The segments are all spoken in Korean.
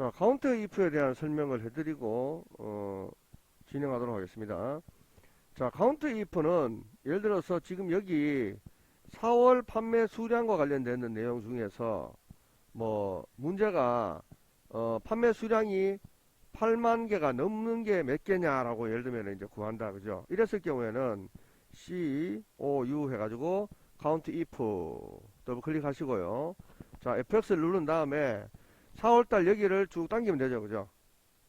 자, 카운트 if에 대한 설명을 해드리고 진행하도록 하겠습니다. 자, 카운트 if는 예를 들어서 지금 여기 4월 판매 수량과 관련되는 내용 중에서 뭐 문제가 판매 수량이 8만 개가 넘는 게 몇 개냐라고 예를 들면 이제 구한다, 그죠? 이랬을 경우에는 COU 해가지고 카운트 if 더블 클릭하시고요. 자, FX를 누른 다음에 4월달 여기를 쭉 당기면 되죠, 그죠?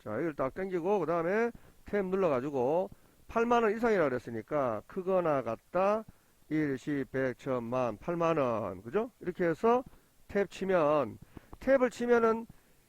자, 여기를 딱 당기고 그 다음에 탭 눌러가지고 8만원 이상이라 그랬으니까 크거나 같다 1, 10, 100, 1000만 8만원, 그죠? 이렇게 해서 탭 치면, 탭을 치면은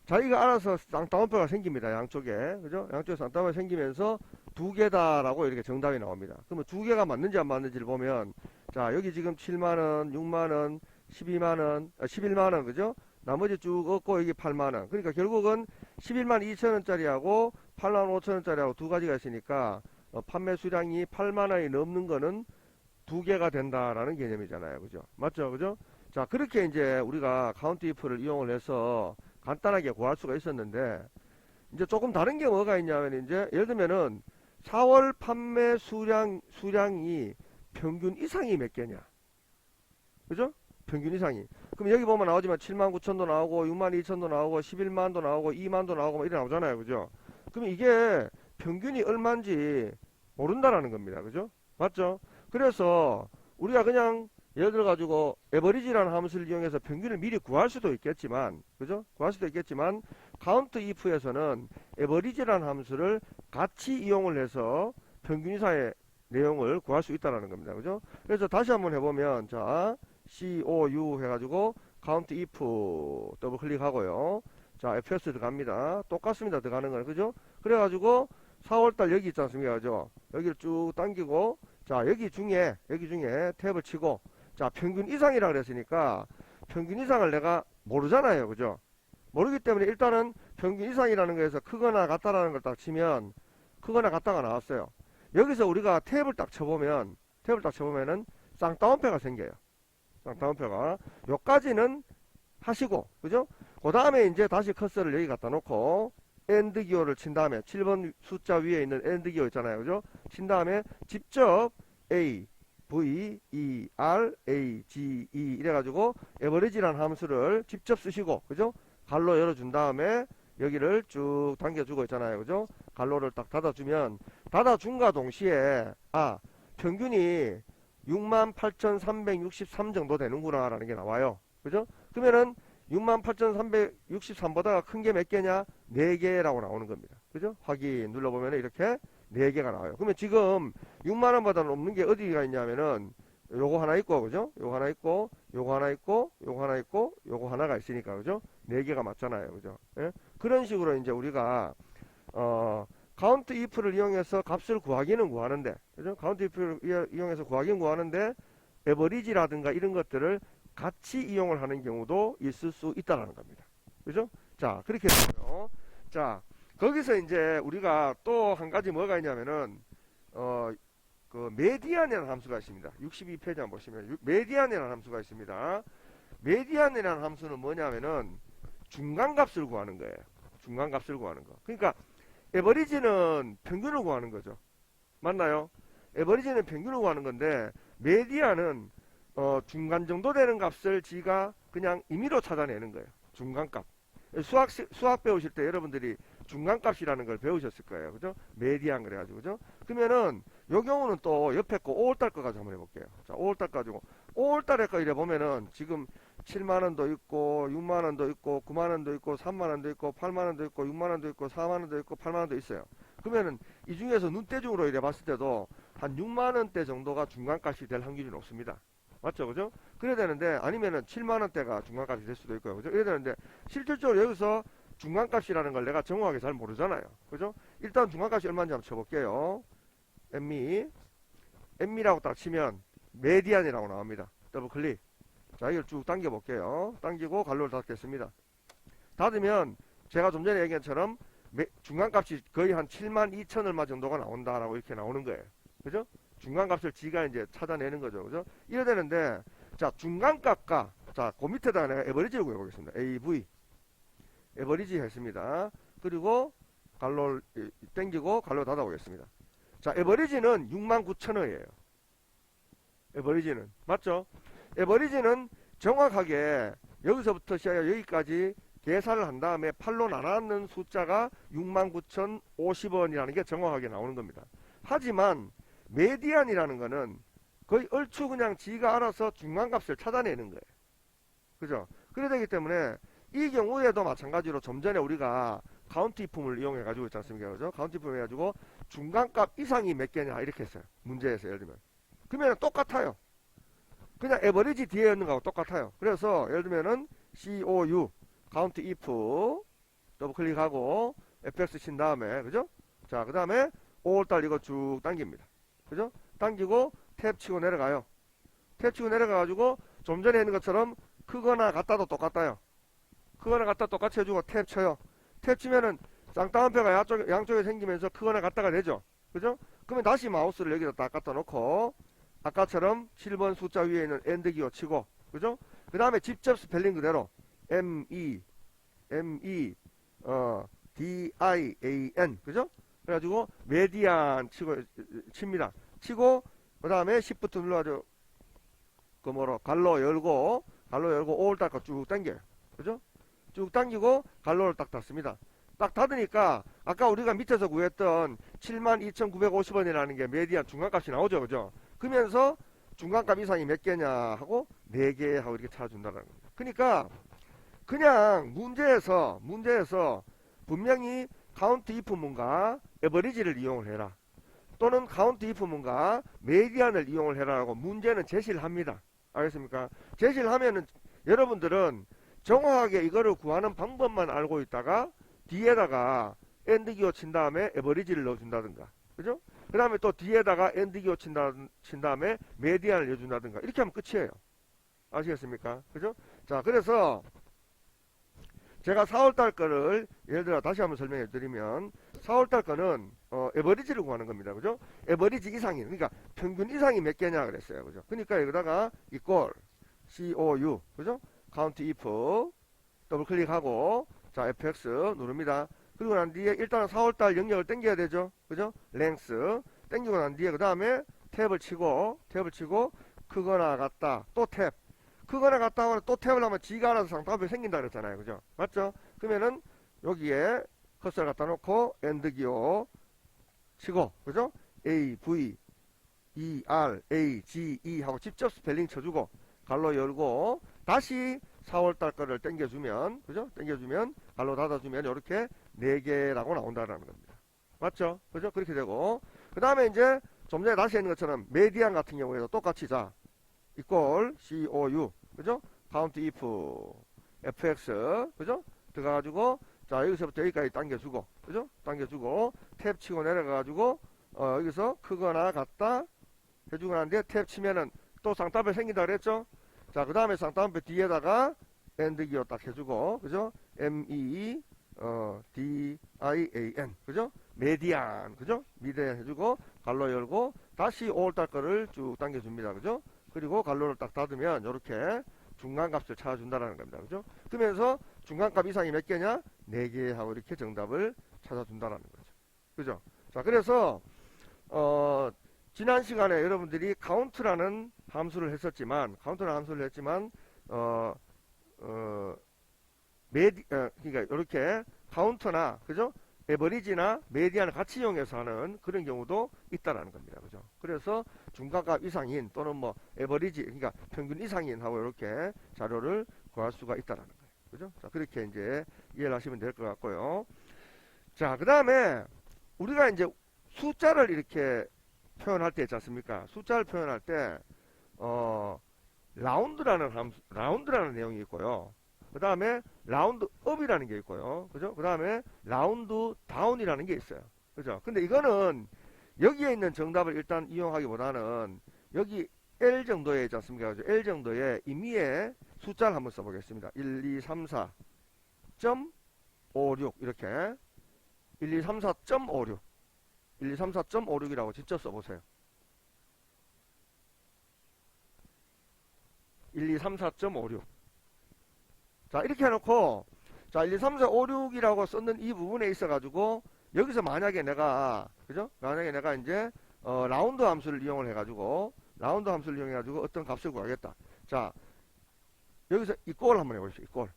자기가 알아서 쌍따옴표가 생깁니다, 양쪽에, 그죠? 양쪽에 쌍따옴표가 생기면서 두 개다라고 이렇게 정답이 나옵니다. 그러면 두 개가 맞는지 안 맞는지를 보면, 자, 여기 지금 7만원, 6만원, 12만원, 11만원, 그죠? 나머지 쭉 얻고 여기 8만원. 그러니까 결국은 11만 2천원짜리하고 8만 5천원짜리하고 두 가지가 있으니까 판매 수량이 8만원이 넘는 거는 두 개가 된다라는 개념이잖아요. 그죠? 맞죠? 그죠? 자, 그렇게 이제 우리가 카운트 if를 이용을 해서 간단하게 구할 수가 있었는데, 이제 조금 다른 게 뭐가 있냐면, 이제 예를 들면은 4월 판매 수량이 평균 이상이 몇 개냐. 그죠? 평균 이상이. 그럼 여기 보면 나오지만 7만 9천도 나오고 6만 2천도 나오고 11만도 나오고 2만도 나오고 뭐 이래 나오잖아요. 그죠? 그럼 이게 평균이 얼마인지 모른다라는 겁니다. 그죠? 맞죠? 그래서 우리가 그냥 예를 들어 가지고 에버리지라는 함수를 이용해서 평균을 미리 구할 수도 있겠지만, 그죠? 구할 수도 있겠지만 카운트 if에서는 에버리지라는 함수를 같이 이용을 해서 평균 이상의 내용을 구할 수 있다는 겁니다. 그죠? 그래서 다시 한번 해보면, 자, COU 해가지고 count if 더블 클릭하고요. 자, fs 들어갑니다. 똑같습니다. 들어가는 거는, 그죠? 그래가지고 4월달 여기 있지 않습니까? 그죠? 여기를 쭉 당기고, 자, 여기 중에 탭을 치고, 자, 평균 이상이라 그랬으니까 평균 이상을 내가 모르잖아요. 그죠? 모르기 때문에 일단은 평균 이상이라는 거에서 크거나 같다라는 걸 딱 치면 크거나 같다가 나왔어요. 여기서 우리가 탭을 딱 쳐보면은 쌍따옴표가 생겨요. 쌍따옴표가. 요까지는 하시고, 그죠? 그 다음에 이제 다시 커서를 여기 갖다 놓고 AND 기호를 친 다음에 7번 숫자 위에 있는 AND 기호 있잖아요. 그죠? 친 다음에 직접 A, V, E, R, A, G, E 이래가지고 에버리지라는 함수를 직접 쓰시고, 그죠? 갈로 열어준 다음에 여기를 쭉 당겨주고 있잖아요. 그죠? 갈로를 딱 닫아주면, 닫아준과 동시에, 평균이 68,363 정도 되는구나 라는 게 나와요. 그죠? 그러면은 68,363보다 큰 게 몇 개냐? 4개라고 나오는 겁니다. 그죠? 확인 눌러보면 이렇게 4개가 나와요. 그러면 지금 6만원보다 넘는 게 어디가 있냐면은 요거 하나 있고, 그죠? 요거 하나 있고, 요거 하나 있고, 요거 하나 있고, 요거 하나가 있으니까, 그죠? 4개가 맞잖아요. 그죠? 예? 그런 식으로 이제 우리가, 카운트 if를 이용해서 값을 구하기는 구하는데, 그죠? 카운트 if를 이용해서 구하기는 구하는데, 에버리지라든가 이런 것들을 같이 이용을 하는 경우도 있을 수 있다는 겁니다. 그죠? 자, 그렇게 되고요. 자, 거기서 이제 우리가 또 한 가지 뭐가 있냐면은, 그 메디안이라는 함수가 있습니다. 62페이지 한번 보시면 메디안이라는 함수가 있습니다. 메디안이라는 함수는 뭐냐면은 중간값을 구하는 거예요. 중간값을 구하는 거. 그러니까 에버리지는 평균을 구하는 거죠. 맞나요? 에버리지는 평균을 구하는 건데 메디안은 중간 정도 되는 값을 지가 그냥 임의로 찾아내는 거예요. 중간값. 수학 배우실 때 여러분들이 중간값이라는 걸 배우셨을 거예요. 그죠? 메디안 그래가지고, 그죠? 그러면은, 요 경우는 또 옆에 거 5월달 거까지 한번 해볼게요. 자, 5월달 가지고. 5월달에 거 이래 보면은, 지금 7만원도 있고, 6만원도 있고, 9만원도 있고, 3만원도 있고, 8만원도 있고, 6만원도 있고, 4만원도 있고, 8만원도 있어요. 그러면은, 이 중에서 눈대중으로 이래 봤을 때도, 한 6만원대 정도가 중간값이 될 확률이 높습니다. 맞죠? 그죠? 그래야 되는데, 아니면은 7만원대가 중간값이 될 수도 있고요. 그죠? 이래야 되는데, 실질적으로 여기서 중간값이라는 걸 내가 정확하게 잘 모르잖아요. 그죠? 일단 중간값이 얼마인지 한번 쳐볼게요. MI라고 딱 치면, 메디안이라고 나옵니다. 더블 클릭. 자, 이걸 쭉 당겨볼게요. 당기고 갈로를 닫겠습니다. 닫으면, 제가 좀 전에 얘기한 것처럼, 중간값이 거의 한 7만 2천 얼마 정도가 나온다라고 이렇게 나오는 거예요. 그죠? 중간값을 지가 이제 찾아내는 거죠. 그죠? 이래 되는데, 자, 중간값과, 자, 그 밑에다가 내가 에버리지를 구해보겠습니다. AV. 에버리지 했습니다. 그리고 갈로 땡기고 갈로 닫아 보겠습니다. 자, 에버리지는 69,000원이에요. 에버리지는 맞죠? 에버리지는 정확하게 여기서부터 시작해 여기까지 계산을 한 다음에 8로 나누는 숫자가 69,050원이라는 게 정확하게 나오는 겁니다. 하지만 메디안이라는 거는 거의 얼추 그냥 지가 알아서 중간값을 찾아내는 거예요. 그죠? 그래야 되기 때문에 이 경우에도 마찬가지로 좀 전에 우리가 카운트 이품을 이용해 가지고 있지 않습니까? 그죠? 카운트 이품 해가지고 중간값 이상이 몇 개냐 이렇게 했어요. 문제에서 예를 들면 그러면 똑같아요. 그냥 에버리지 뒤에 있는 거하고 똑같아요. 그래서 예를 들면은 COU 카운트 if 더블 클릭하고 fx 친 다음에 그죠? 자, 그 다음에 5월달 이거 쭉 당깁니다. 그죠? 당기고 탭 치고 내려가요. 탭 치고 내려가 가지고 좀 전에 했는 것처럼 크거나 같다도 똑같아요. 크거나 같다 똑같이 해주고 탭 쳐요. 탭 치면은 쌍따옴표가 양쪽에 생기면서 크거나 같다가 되죠. 그죠? 그러면 다시 마우스를 여기다 딱 갖다 놓고 아까처럼 7번 숫자 위에 있는 엔드 기호 치고 그죠? 그 다음에 직접 스펠링 그대로 DIAN 그죠? 그래가지고 메디안 칩니다. 치고 그 다음에 Shift 눌러가지고 그 뭐로 갈로 열고 5월달 거 쭉 당겨요. 그죠? 쭉 당기고 갈로를 딱 닫습니다. 딱 닫으니까 아까 우리가 밑에서 구했던 72,950원이라는 게 메디안 중간값이 나오죠. 그죠? 그러면서 중간값 이상이 몇 개냐 하고 4개 하고 이렇게 찾아준다는 겁니다. 그러니까 그냥 문제에서 분명히 카운트 if 문과 에버리지를 이용을 해라. 또는 카운트 if 문과 메디안을 이용을 해라라고 문제는 제시를 합니다. 알겠습니까? 제시를 하면은 여러분들은 정확하게 이거를 구하는 방법만 알고 있다가 뒤에다가 엔드 기호 친 다음에 에버리지를 넣어준다든가. 그죠? 그 다음에 또 뒤에다가 엔드 기호 친 다음에 메디안을 넣어준다든가. 이렇게 하면 끝이에요. 아시겠습니까? 그죠? 자, 그래서 제가 4월달 거를 예를 들어 다시 한번 설명해 드리면 4월달 거는 에버리지를 구하는 겁니다. 그죠? 에버리지 이상이 그러니까 평균 이상이 몇 개냐 그랬어요. 그죠? 그러니까 여기다가 equal COU 그죠? count if 더블 클릭하고 자 fx 누릅니다. 그리고 난 뒤에 일단은 4월달 영역을 당겨야 되죠. 그죠? length 당기고 난 뒤에 그 다음에 탭을 치고 크거나 같다 또 탭 크거나 같다 하면 또 탭을 하면 지가 알아서 쌍따옴표 생긴다 그랬잖아요. 그죠? 맞죠? 그러면은 여기에 커서를 갖다 놓고 엔드 기호 치고 그죠? A, V, E, R, A, G, E 하고 직접 스펠링 쳐주고 갈로 열고 다시 4월달 거를 당겨주면 그죠? 당겨주면 갈로 닫아주면 이렇게 4개라고 나온다는 겁니다. 맞죠? 그죠? 그렇게 되고 그 다음에 이제 좀 전에 다시 했는 것처럼 메디안 같은 경우에도 똑같이 자 equal COU 그죠? count if fx 그죠? 들어가가지고 자 여기서부터 여기까지 당겨주고 그죠? 당겨주고 탭 치고 내려가가지고 여기서 크거나 같다 해주고 나는데 탭 치면은 또 쌍따옴표 생긴다 그랬죠? 자 그 다음에 쌍따옴표 뒤에다가 엔드 기호 딱 해주고 그죠? MEDIAN 그죠? 메디안 그죠? 미디안 해주고 갈로 열고 다시 5월달 거를 쭉 당겨줍니다. 그죠? 그리고 갈로를 딱 닫으면 이렇게 중간값을 찾아준다는 겁니다. 그죠? 그러면서 중간값 이상이 몇 개냐? 4개 하고 이렇게 정답을 찾아준다는 거죠. 그죠? 자, 그래서 지난 시간에 여러분들이 카운트라는 함수를 했지만 그러니까 이렇게 카운트나 그죠? 에버리지나 메디안을 같이 이용해서 하는 그런 경우도 있다라는 겁니다. 그죠? 그래서 중간값 이상인 또는 뭐 에버리지 그러니까 평균 이상인 하고 이렇게 자료를 구할 수가 있다라는 거예요. 그죠? 자, 그렇게 이제 이해를 하시면 될 것 같고요. 자, 그다음에 우리가 이제 숫자를 이렇게 표현할 때 있지 않습니까? 숫자를 표현할 때 라운드라는 내용이 있고요. 그 다음에 라운드 업이라는 게 있고요. 그죠? 그 다음에 라운드 다운이라는 게 있어요. 그죠? 근데 이거는 여기에 있는 정답을 일단 이용하기보다는 여기 L 정도에 있지 않습니까? 그죠? L 정도의 임의의 숫자를 한번 써보겠습니다. 1, 2, 3, 4.56 이렇게 1, 2, 3, 4.56 1, 2, 3, 4.56이라고 직접 써보세요. 1, 2, 3, 4.56 자 이렇게 해놓고 자, 1, 2, 3, 4, 5, 6이라고 썼는 이 부분에 있어가지고, 여기서 만약에 내가, 그죠? 만약에 내가 이제, 라운드 함수를 이용을 해가지고, 라운드 함수를 이용해가지고 어떤 값을 구하겠다. 자, 여기서 이꼴 한번 해보십시오.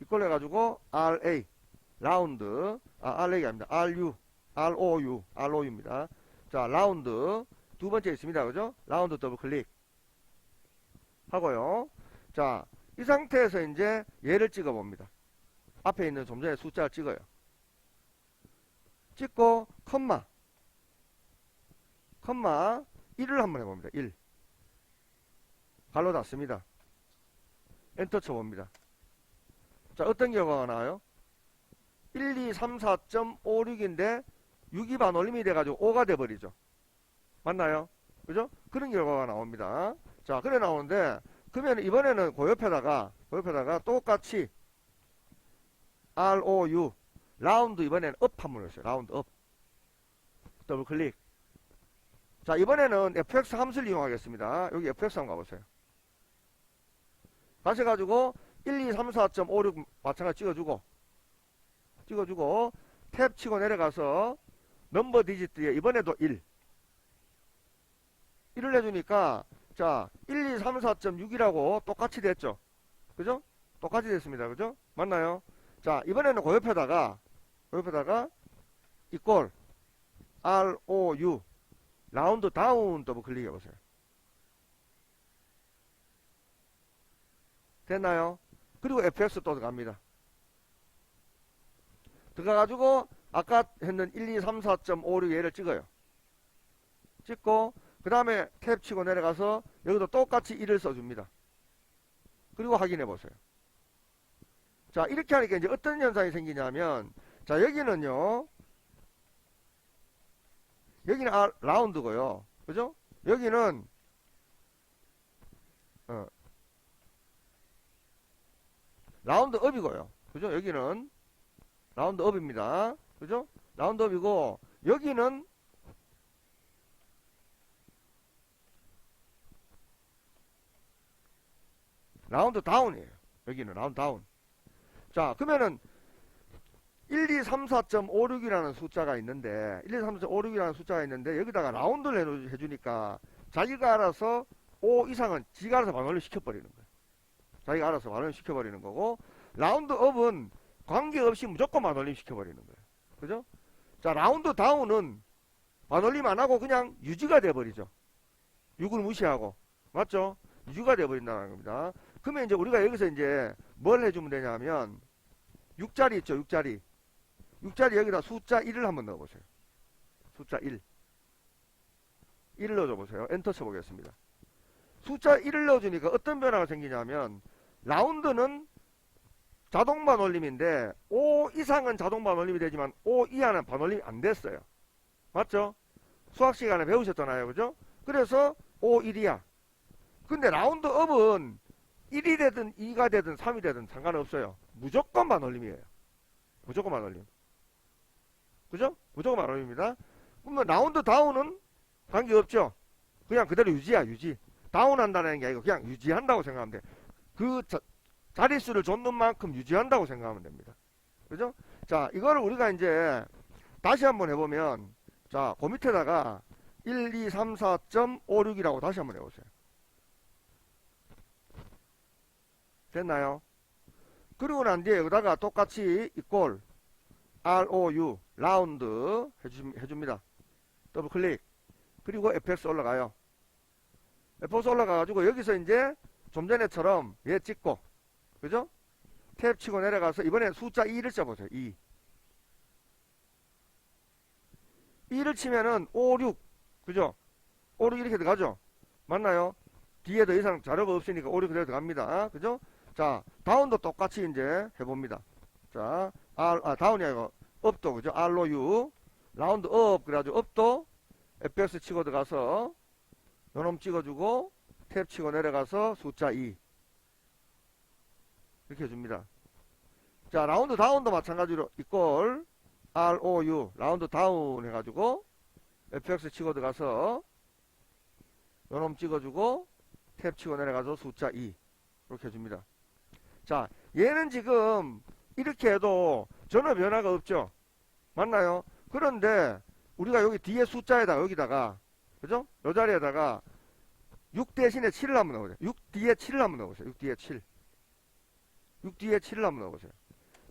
이꼴 해가지고, RA, 라운드, RA가 아닙니다. ROU입니다. 자, 라운드, 두 번째 있습니다. 그죠? 라운드 더블 클릭. 하고요. 자, 이 상태에서 이제 얘를 찍어 봅니다. 앞에 있는 좀 전에 숫자를 찍어요. 찍고 컴마 1을 한번 해봅니다. 1 갈로 닫습니다. 엔터 쳐봅니다. 자, 어떤 결과가 나와요? 1, 2, 3, 4.56인데 6이 반올림이 돼가지고 5가 돼버리죠. 맞나요? 그죠? 그런 결과가 나옵니다. 자, 그래 나오는데 그러면 이번에는 그 옆에다가 똑같이 ROU 라운드 이번에는 업 한번 했어요. 라운드 업 더블 클릭. 자, 이번에는 fx 함수를 이용하겠습니다. 여기 fx 한번 가보세요. 가셔가지고 1, 2, 3, 4.56 마찬가지 찍어주고 탭 치고 내려가서 넘버 디지트에 이번에도 1을 해주니까 자 1, 2, 3, 4.6이라고 똑같이 됐죠. 그죠? 똑같이 됐습니다. 그죠? 맞나요? 자, 이번에는 그 옆에다가 이꼴 ROU 라운드 다운 더블 클릭해 보세요. 됐나요? 그리고 fx 또 들어갑니다. 들어가가지고 아까 했는 1, 2, 3, 4.56 얘를 찍어요. 찍고 그 다음에 탭 치고 내려가서 여기도 똑같이 1을 써줍니다. 그리고 확인해 보세요. 자, 이렇게 하니까 이제 어떤 현상이 생기냐면, 자, 여기는 라운드고요. 그죠? 여기는, 라운드 업이고요. 그죠? 여기는 라운드 업입니다. 그죠? 라운드 업이고, 여기는 라운드 다운이에요. 여기는 라운드 다운. 자, 그러면은 1, 2, 3, 4.56이라는 숫자가 있는데 1, 2, 3, 4.56이라는 숫자가 있는데 여기다가 라운드를 해주니까 자기가 알아서 5 이상은 지가 알아서 반올림 시켜버리는 거예요. 자기가 알아서 반올림 시켜버리는 거고 라운드 업은 관계없이 무조건 반올림 시켜버리는 거예요. 그죠? 자, 라운드 다운은 반올림 안하고 그냥 유지가 돼버리죠. 6을 무시하고. 맞죠? 유지가 돼버린다는 겁니다. 그러면 이제 우리가 여기서 이제 뭘 해주면 되냐면 6자리 있죠. 6자리 여기다 숫자 1을 한번 넣어보세요. 숫자 1을 넣어줘보세요. 엔터 쳐보겠습니다. 숫자 1을 넣어주니까 어떤 변화가 생기냐면 라운드는 자동 반올림인데 5 이상은 자동 반올림이 되지만 5 이하는 반올림이 안 됐어요. 맞죠? 수학 시간에 배우셨잖아요. 그죠? 그래서 5, 1이야. 근데 라운드 업은 1이 되든 2가 되든 3이 되든 상관없어요. 무조건 반올림이에요. 무조건 반올림. 그죠? 무조건 반올림입니다. 그러면 라운드 다운은 관계없죠. 그냥 그대로 유지야. 유지. 다운한다는 게 아니고 그냥 유지한다고 생각하면 돼. 그 자릿수를 줬는 만큼 유지한다고 생각하면 됩니다. 그죠? 자, 이거를 우리가 이제 다시 한번 해보면 자, 그 밑에다가 1, 2, 3, 4.56이라고 다시 한번 해보세요. 됐나요? 그리고 난 뒤에 여기다가 똑같이 이꼴 ROU 라운드 해줍니다. 더블 클릭. 그리고 fx 올라가요. fx 올라가가지고 여기서 이제 좀 전에처럼 얘 찍고 그죠? 탭 치고 내려가서 이번엔 숫자 2를 써보세요. 2를 치면은 5, 6 그죠? 5, 6 이렇게 들어가죠? 맞나요? 뒤에 더 이상 자료가 없으니까 5, 6 그대로 들어갑니다. 그죠? 자, 다운도 똑같이 이제 해봅니다. 자, 다운이 아니고 업도 그죠? R로 U 라운드 업 그래가지고 업도 fx 치고 들어가서 요놈 찍어주고 탭 치고 내려가서 숫자 2 이렇게 해줍니다. 자, 라운드 다운도 마찬가지로 이꼴 ROU 라운드 다운 해가지고 fx 치고 들어가서 요놈 찍어주고 탭 치고 내려가서 숫자 2 이렇게 해줍니다. 자, 얘는 지금 이렇게 해도 전혀 변화가 없죠. 맞나요? 그런데 우리가 여기 뒤에 숫자에다가 여기다가 그죠? 요 자리에다가 6 대신에 7을 한번 넣어보세요. 6 뒤에 7을 한번 넣어보세요. 6 뒤에 7. 6 뒤에 7을 한번 넣어보세요.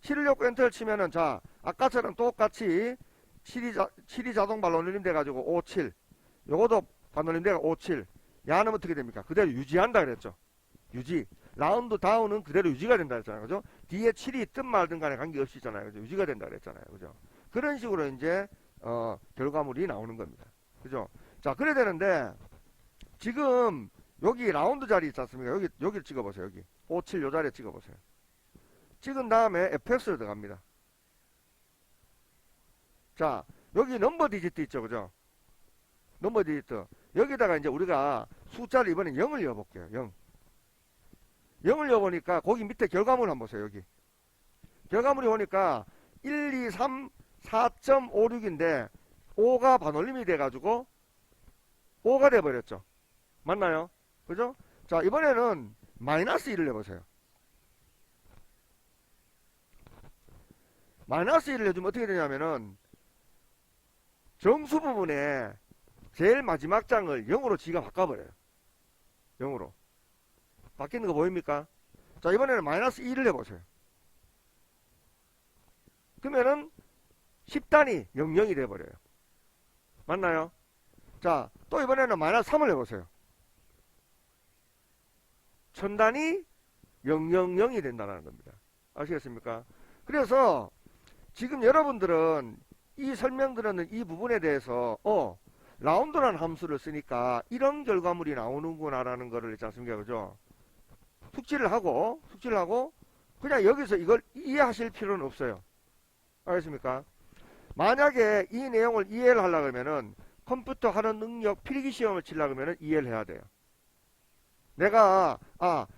7을 넣고 엔터를 치면은 자 아까처럼 똑같이 7이 자동 반올림 돼가지고 5, 7 요것도 반올림 돼가 5, 7 야는 어떻게 됩니까? 그대로 유지한다 그랬죠. 유지. 라운드 다운은 그대로 유지가 된다 그랬잖아요. 그죠? 뒤에 7이 있든 말든 간에 관계없이 있잖아요. 그죠? 유지가 된다 그랬잖아요. 그죠? 그런 식으로 이제 결과물이 나오는 겁니다. 그죠? 자, 그래야 되는데 지금 여기 라운드 자리 있지 않습니까? 여기를 찍어보세요. 여기 5, 7 요 자리에 찍어보세요. 찍은 다음에 fx로 들어갑니다. 자, 여기 넘버 디지트 있죠. 그죠? 넘버 디지트. 여기다가 이제 우리가 숫자를 이번엔 0을 넣어볼게요. 0. 0을 넣어보니까 거기 밑에 결과물 한번 보세요. 여기. 결과물이 오니까 1, 2, 3, 4.56인데 5가 반올림이 돼가지고 5가 돼버렸죠. 맞나요? 그죠? 자, 이번에는 마이너스 1을 해보세요. 마이너스 1을 해주면 어떻게 되냐면은 정수 부분에 제일 마지막 장을 0으로 지가 바꿔버려요. 0으로. 바뀌는 거 보입니까? 자, 이번에는 마이너스 2를 해보세요. 그러면은 10단이 00이 돼버려요. 맞나요? 자, 또 이번에는 마이너스 3을 해보세요. 1000단이 000이 된다는 겁니다. 아시겠습니까? 그래서 지금 여러분들은 이 설명드리는 이 부분에 대해서 라운드라는 함수를 쓰니까 이런 결과물이 나오는구나라는 거를 있지 않습니까? 그죠? 숙지를 하고 그냥 여기서 이걸 이해하실 필요는 없어요. 알겠습니까? 만약에 이 내용을 이해를 하려고 하면은 컴퓨터 하는 능력 필기시험을 치려고 하면은 이해를 해야 돼요. 내가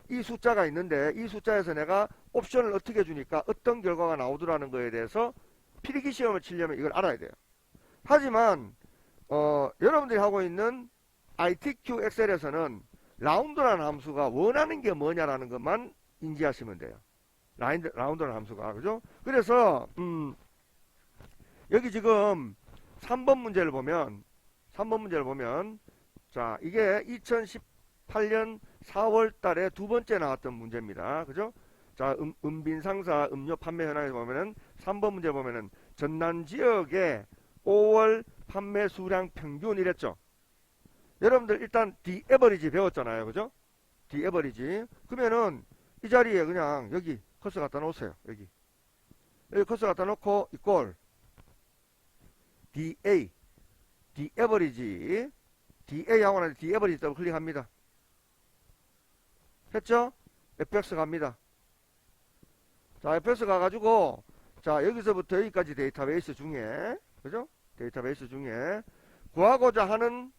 이 숫자가 있는데 이 숫자에서 내가 옵션을 어떻게 주니까 어떤 결과가 나오더라는 거에 대해서 필기시험을 치려면 이걸 알아야 돼요. 하지만 여러분들이 하고 있는 ITQ 엑셀에서는 라운드라는 함수가 원하는 게 뭐냐라는 것만 인지하시면 돼요. 라운드라는 함수가. 그죠? 그래서 여기 지금 3번 문제를 보면 자, 이게 2018년 4월 달에 두 번째 나왔던 문제입니다. 그죠? 자, 은빈상사 음료 판매 현황에서 보면은 3번 문제 보면은 전남 지역의 5월 판매 수량 평균 이랬죠. 여러분들 일단 디에버리지 배웠잖아요. 그죠? 디에버리지. 그러면은 이 자리에 그냥 여기 커서 갖다 놓으세요. 여기 커서 갖다 놓고 이꼴 DA 디에버리지 DA 하고 나서 디에버리지 더블 클릭합니다. 했죠? fx 갑니다. 자, fx 가가지고 자, 여기서부터 여기까지 데이터베이스 중에 그죠? 데이터베이스 중에 구하고자 하는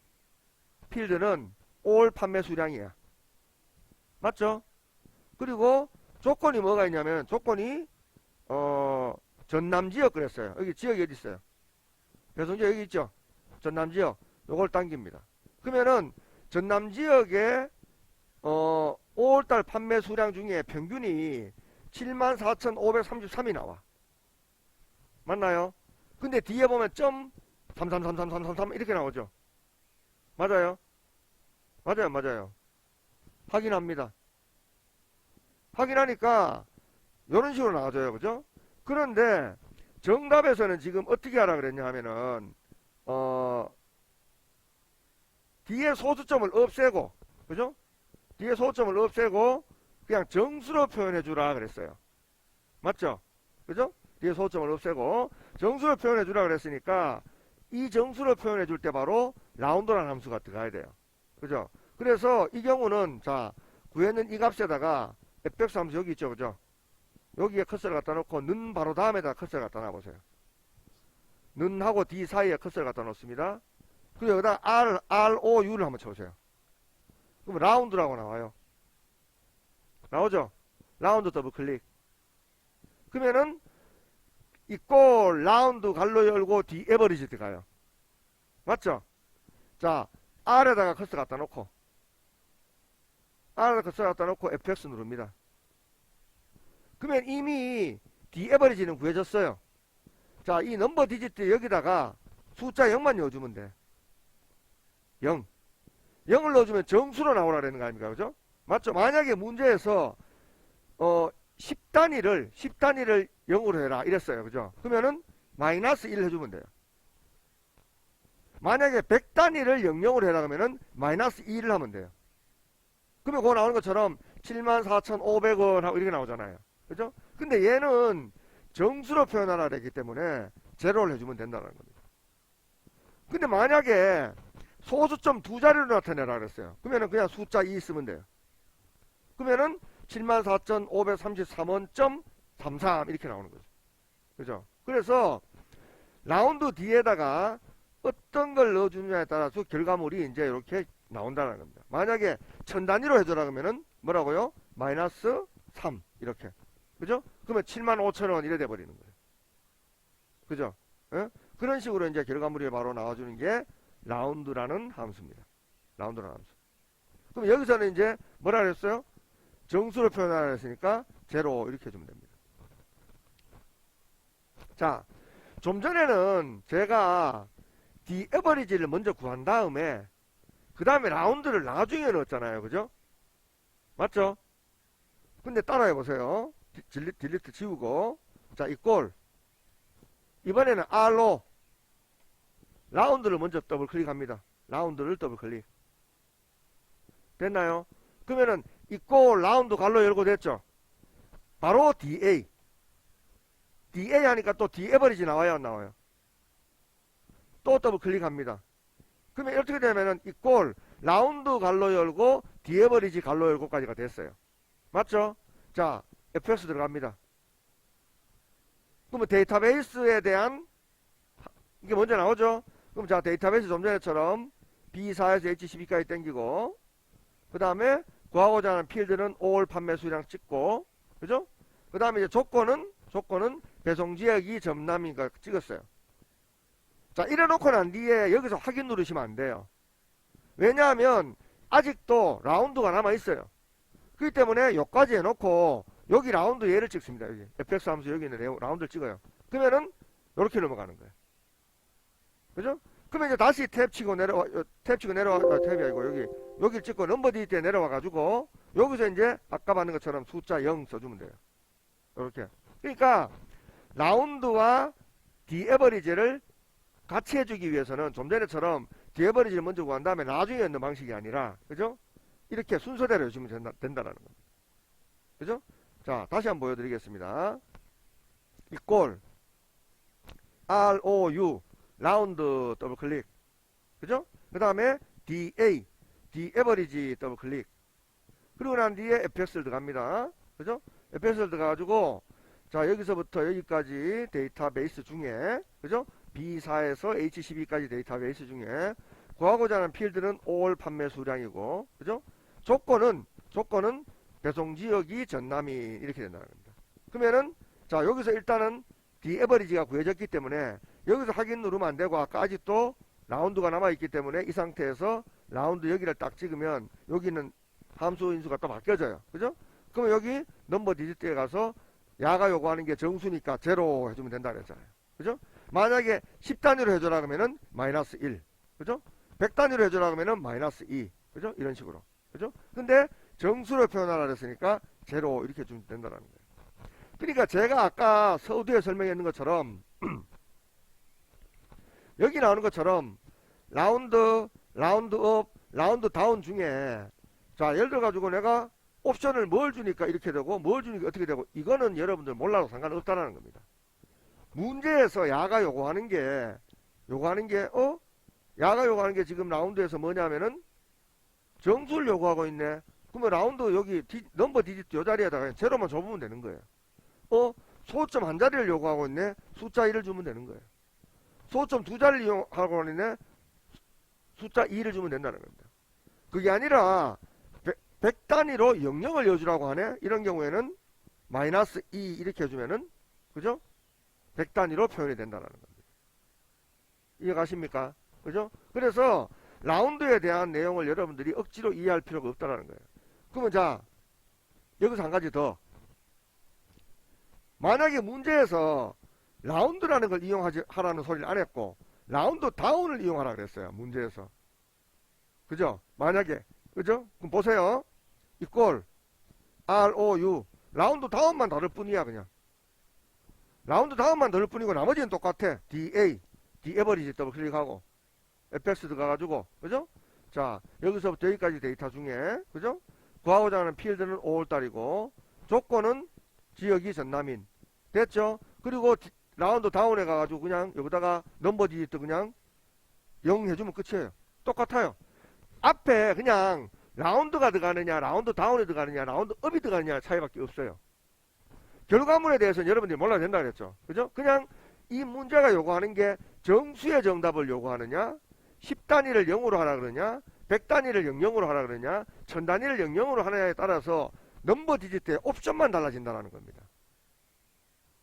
필드는 올 판매 수량이야. 맞죠? 그리고 조건이 뭐가 있냐면 조건이 전남 지역 그랬어요. 여기 지역이 어디 있어요? 배송지역 여기 있죠? 전남 지역 요걸 당깁니다. 그러면은 전남 지역의 5월달 판매 수량 중에 평균이 74,533이 나와. 맞나요? 근데 뒤에 보면 점 333333 이렇게 나오죠. 맞아요? 맞아요. 확인합니다. 확인하니까 이런 식으로 나와줘요. 그죠? 그런데 정답에서는 지금 어떻게 하라 그랬냐 하면은 뒤에 소수점을 없애고 그죠? 뒤에 소수점을 없애고 그냥 정수로 표현해 주라 그랬어요. 맞죠? 그죠? 뒤에 소수점을 없애고 정수로 표현해 주라 그랬으니까 이 정수로 표현해 줄 때 바로 라운드라는 함수가 들어가야 돼요. 그죠? 그래서 이 경우는 자 구했는 이 값에다가 fx 함수 여기 있죠. 그죠? 여기에 커서를 갖다 놓고 는 바로 다음에다 커서를 갖다 놔보세요. 는하고 d 사이에 커서를 갖다 놓습니다. 그리고 여기다 ROU를 한번 쳐보세요. 그럼 라운드라고 나와요. 나오죠? 라운드 더블 클릭. 그러면은 이꼴 라운드 갈로 열고 D 에버리지 들어가요. 맞죠? 자, R에다가 커서 갖다 놓고 R에다가 커서 갖다 놓고 FX 누릅니다. 그러면 이미 D 에버리지는 구해졌어요. 자, 이 넘버 디지트 여기다가 숫자 0만 넣어주면 돼. 0. 0을 넣어주면 정수로 나오라는 거 아닙니까? 그죠? 맞죠? 만약에 문제에서 10단위를 0으로 해라 이랬어요. 그죠? 그러면은 마이너스 1 해주면 돼요. 만약에 100단위를 00으로 해라 그러면은 마이너스 2를 하면 돼요. 그러면 그거 나오는 것처럼 74,500원 하고 이렇게 나오잖아요. 그죠? 근데 얘는 정수로 표현하라 되기 때문에 제로를 해주면 된다는 겁니다. 근데 만약에 소수점 두 자리로 나타내라 그랬어요. 그러면은 그냥 숫자 2 쓰면 돼요. 그러면은 74,533원.33 이렇게 나오는 거죠. 그죠? 그래서 라운드 뒤에다가 어떤 걸 넣어주느냐에 따라서 결과물이 이제 이렇게 나온다는 겁니다. 만약에 1000단위로 해줘라 그러면은 뭐라고요? 마이너스 3 이렇게. 그죠? 그러면 75,000원 이래 돼버리는 거예요. 그죠? 예? 그런 식으로 이제 결과물이 바로 나와주는 게 라운드라는 함수입니다. 라운드라는 함수. 그럼 여기서는 이제 뭐라 그랬어요? 정수로 표현하라 했으니까 제로 이렇게 해주면 됩니다. 자, 좀 전에는 제가 D 에버리지를 먼저 구한 다음에 그 다음에 라운드를 나중에 넣었잖아요. 그죠? 맞죠? 근데 따라해 보세요. 딜리트 지우고 자, 이꼴 이번에는 R로 라운드를 먼저 더블 클릭합니다. 라운드를 더블 클릭. 됐나요? 그러면은 이꼴 라운드 갈로 열고 됐죠? 바로 DA 하니까 또 D 에버리지 나와요, 안 나와요? 또 더블 클릭합니다. 그러면 어떻게 되면은 이꼴 라운드 갈로 열고 D 에버리지 갈로 열고까지가 됐어요. 맞죠? 자, FS 들어갑니다. 그러면 데이터베이스에 대한 이게 먼저 나오죠? 그럼 자, 데이터베이스 좀 전에처럼 B4에서 H12까지 땡기고 그 다음에 구하고자 하는 필드는 all 판매 수량 찍고 그죠? 그 다음에 이제 조건은 배송지역이 전남인가 찍었어요. 자, 이래 놓고 난 뒤에 여기서 확인 누르시면 안 돼요. 왜냐하면 아직도 라운드가 남아 있어요. 그렇기 때문에 여기까지 해놓고 여기 라운드 얘를 찍습니다. 여기 fx 함수 여기 있는 라운드를 찍어요. 그러면은 이렇게 넘어가는 거예요. 그죠? 그러면 이제 다시 탭 치고 내려와 탭이 아니고 여기를 찍고 넘버 디지트에 내려와 가지고 여기서 이제 아까 받는 것처럼 숫자 0 써주면 돼요. 이렇게. 그러니까 라운드와 D 에버리지를 같이 해주기 위해서는 좀 전에처럼 D 에버리지를 먼저 구한 다음에 나중에 넣는 방식이 아니라 그죠? 이렇게 순서대로 해주면 된다는 겁니다. 그죠? 자, 다시 한번 보여드리겠습니다. 이꼴 ROU 라운드 더블 클릭. 그죠? 그 다음에 DA D 에버리지 더블 클릭. 그리고 난 뒤에 FX를 들어갑니다. 그죠? FX를 들어가가지고 자, 여기서부터 여기까지 데이터베이스 중에 그죠? B4에서 H12까지 데이터베이스 중에 구하고자 하는 필드는 all 판매 수량이고 그죠? 조건은 배송지역이 전남이 이렇게 된다는 겁니다. 그러면은 자, 여기서 일단은 D 에버리지가 구해졌기 때문에 여기서 확인 누르면 안 되고 아까 아직도 라운드가 남아있기 때문에 이 상태에서 라운드 여기를 딱 찍으면 여기는 함수 인수가 또 바뀌어져요. 그죠? 그러면 여기 넘버 디지트에 가서 야가 요구하는 게 정수니까 제로 해주면 된다 그랬잖아요. 그죠? 만약에 10단위로 해줘라 그러면은 마이너스 1. 그죠? 100단위로 해줘라 그러면은 마이너스 2. 그죠? 이런 식으로. 그죠? 근데 정수로 표현하라 그랬으니까 제로 이렇게 해주면 된다는 거예요. 그러니까 제가 아까 서두에 설명했는 것처럼 여기 나오는 것처럼 라운드 업, 라운드 다운 중에 자, 예를 들어 가지고 내가 옵션을 뭘 주니까 이렇게 되고 뭘 주니까 어떻게 되고 이거는 여러분들 몰라도 상관없다는 겁니다. 문제에서 야가 요구하는 게 야가 요구하는 게 지금 라운드에서 뭐냐면은 정수를 요구하고 있네. 그러면 라운드 여기 넘버 디지트 요 자리에다가 제로만 줘보면 되는 거예요. 소점 한 자리를 요구하고 있네. 숫자 1을 주면 되는 거예요. 소점 두 자리를 이용하고 있네. 숫자 2를 주면 된다는 겁니다. 그게 아니라 100 단위로 00을 여주라고 하네. 이런 경우에는 마이너스 2 이렇게 해주면은 그죠? 100 단위로 표현이 된다는 겁니다. 이해가십니까? 그죠? 그래서 라운드에 대한 내용을 여러분들이 억지로 이해할 필요가 없다는 거예요. 그러면 자, 여기서 한 가지 더. 만약에 문제에서 라운드라는 걸 하라는 소리를 안 했고 라운드 다운을 이용하라 그랬어요. 문제에서. 그죠? 만약에. 그죠? 그럼 보세요. 이꼴 ROU 라운드 다운만 다를 뿐이야. 그냥 라운드 다운만 다를 뿐이고 나머지는 똑같아. DA D 에버리지 더블 클릭하고 FX 들어가가지고 그죠? 자 여기서부터 여기까지 데이터 중에 그죠? 구하고자 하는 필드는 5월달이고 조건은 지역이 전남인. 됐죠? 그리고 라운드 다운에 가가지고 그냥 여기다가 넘버 디지트 그냥 0 해주면 끝이에요. 똑같아요. 앞에 그냥 라운드가 들어가느냐 라운드 다운이 들어가느냐 라운드 업이 들어가느냐 차이밖에 없어요. 결과물에 대해서는 여러분들이 몰라도 된다 그랬죠. 그죠? 그냥 이 문제가 요구하는 게 정수의 정답을 요구하느냐 10단위를 0으로 하라 그러냐 100단위를 00으로 하라 그러냐 1000단위를 00으로 하느냐에 따라서 넘버 디지트의 옵션만 달라진다는 겁니다.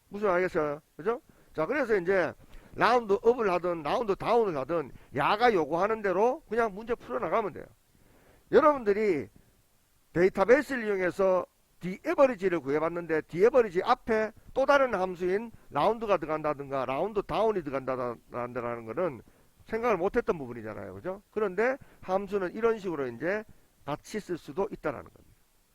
무슨 알겠어요? 그죠? 자 그래서 이제 라운드 업을 하든 라운드 다운을 하든 야가 요구하는 대로 그냥 문제 풀어나가면 돼요. 여러분들이 데이터베이스를 이용해서 디에버리지를 구해봤는데 디에버리지 앞에 또 다른 함수인 라운드가 들어간다든가 라운드 다운이 들어간다는 거는 생각을 못했던 부분이잖아요. 그죠? 그런데 함수는 이런 식으로 이제 같이 쓸 수도 있다는 겁니다.